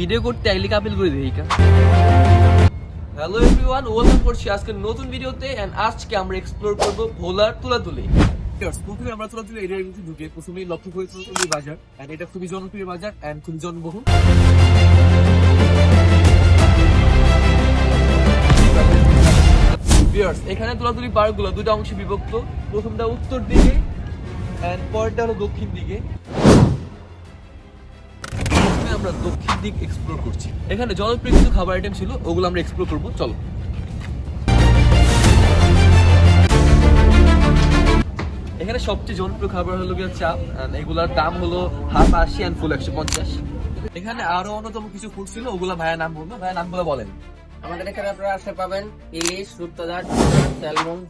Video করতে আইলি কাপিল করে দেই কা। হ্যালো এভরিওয়ান, ওয়েলকাম করছি আজকে নতুন ভিডিওতে। এন্ড আজকে আমরা এক্সপ্লোর করব ভোলার তুলাতুলি। প্রথমে আমরা তুলাতুলি এরিয়ার মধ্যে ঢুকে প্রথমেই লক্ষ্য করি তুলাতুলি বাজার। এন্ড এটা খুবই জনপ্রিয় বাজার এন্ড খুবই জনবহুল। এখানে তুলাতুলি পার্কগুলো দুটো অংশে বিভক্ত। প্রথমটা উত্তর দিকে এন্ড পরেরটা হলো দক্ষিণ দিকে। আমরা দক্ষিণ দিক এক্সপ্লোর করছি। এখানে জনপ্রিয় কিছু খাবার আইটেম ছিল, ওগুলো আমরা এক্সপ্লোর করবো। চলো। এখানে সবচেয়ে জনপ্রিয় খাবার হলো গিয়ে চা। এগুলার দাম হলো হাফ 80 এন্ড ফুল 150। এখানে আরো অন্যতম কিছু ফুড ছিল, ওগুলা ভাইয়া নাম বলবো। ভাইয়া নামগুলো বলেন। আমাদের এখানে আপনারা আসতে পাবেন ইলিশ, রূপচাঁদা, স্যালমন,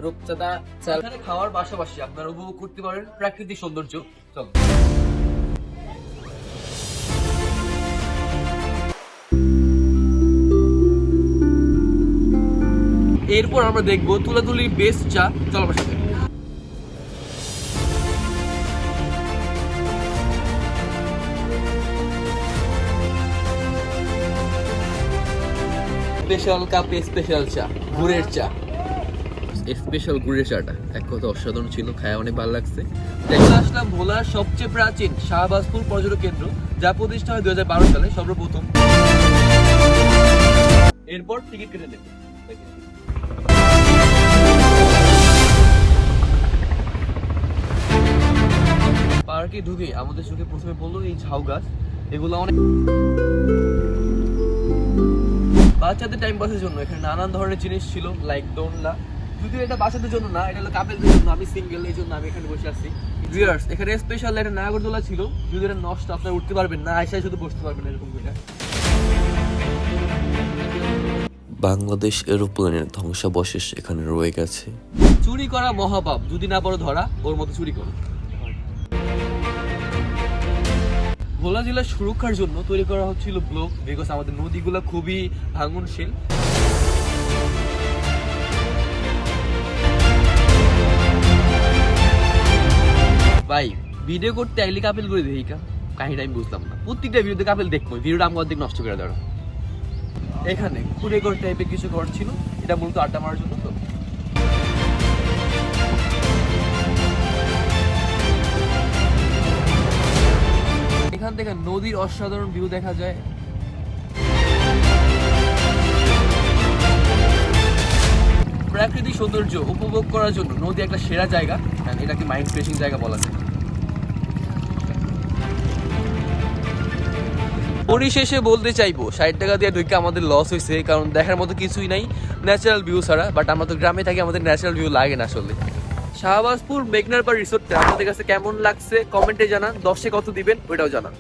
রূপচাঁদা। এখানে খাওয়ার পাশাপাশি আপনারা উপভোগ করতে পারেন প্রাকৃতিক সৌন্দর্য। চলো। এরপর আমরা দেখবো তুলাতুলি বেস্ট চা। চলো আমার সাথে। স্পেশাল কাপে স্পেশাল চা, গুড়ের চা। স্পেশাল গুড়ের চাটা এক কথা অসাধারণ ছিল, খায় অনেক ভালো লাগছে। দেখে আসলাম ভোলার সবচেয়ে প্রাচীন শাহবাজপুর পর্যটন কেন্দ্র, যা প্রতিষ্ঠা হয় 2012 সালে সর্বপ্রথম। এরপর টিকিট কেটে নেব। পার্কে ঢুকে আমাদের চোখে প্রথমে পড়লো এই ঝাউ গাছ। এগুলো অনেক বাচ্চাদের টাইম পাসের জন্য এখানে নানান ধরনের জিনিস ছিল, লাইক দোলনা। যদিও এটা বাচ্চাদের জন্য না, এটা হলো কাপেলদের জন্য। আমি সিঙ্গেল, এই জন্য আমি এখানে বসে আছি। ভিউয়ার্স, এখানে স্পেশাল একটা নাগরদোলা ছিল। যদি এটা নষ্ট, আপনারা উঠতে পারবেন না, আয়সায় শুধু বসতে পারবেন এরকম করে। বাংলাদেশ এরোপ্লেনের ধ্বংসাবশেষ এখানে রয়ে গেছে। চুরি করা মহাপাপ, যদি না বড় ধরা, ওর মতো চুরি করো। ভোলা জেলার সুরক্ষার জন্য তৈরি করা হচ্ছিল ব্লক, বিকজ আমাদের নদীগুলো খুবই ভাঙনশীল। ভাই ভিডিও করতে আইলি কাপিল করে দেই কা, কাহিনী আমি বুঝলাম না। প্রত্যেকটা ভিডিওতে কাপিল দেখবো, ভিডিওটা আমার দিক নষ্ট করে দেওয়া। এখানে কুড়েঘর টাইপের কিছু ঘর ছিল, এটা মূলত আড্ডা মারার জন্য। তো এখান থেকে নদীর অসাধারণ ভিউ দেখা যায়। প্রাকৃতিক সৌন্দর্য উপভোগ করার জন্য নদী একটা সেরা জায়গা। এটাকে মাইন্ড ফ্রেশিং জায়গা বলা যায়। পরিশেষে বলতে চাইবো 60 টাকা দিয়ে ঢুকে আমাদের লস হয়েছে, কারণ দেখার মতো কিছুই নাই ন্যাচারাল ভিউ ছাড়া। বাট আমরা তো গ্রামে থাকি, আমাদের ন্যাচারাল ভিউ লাগে না আসলে। শাহবাজপুর মেঘনার পাড় রিসোর্টটা আপনাদের কাছে কেমন লাগছে কমেন্টে জানান। 10-এ কত দিবেন ওইটাও জানান।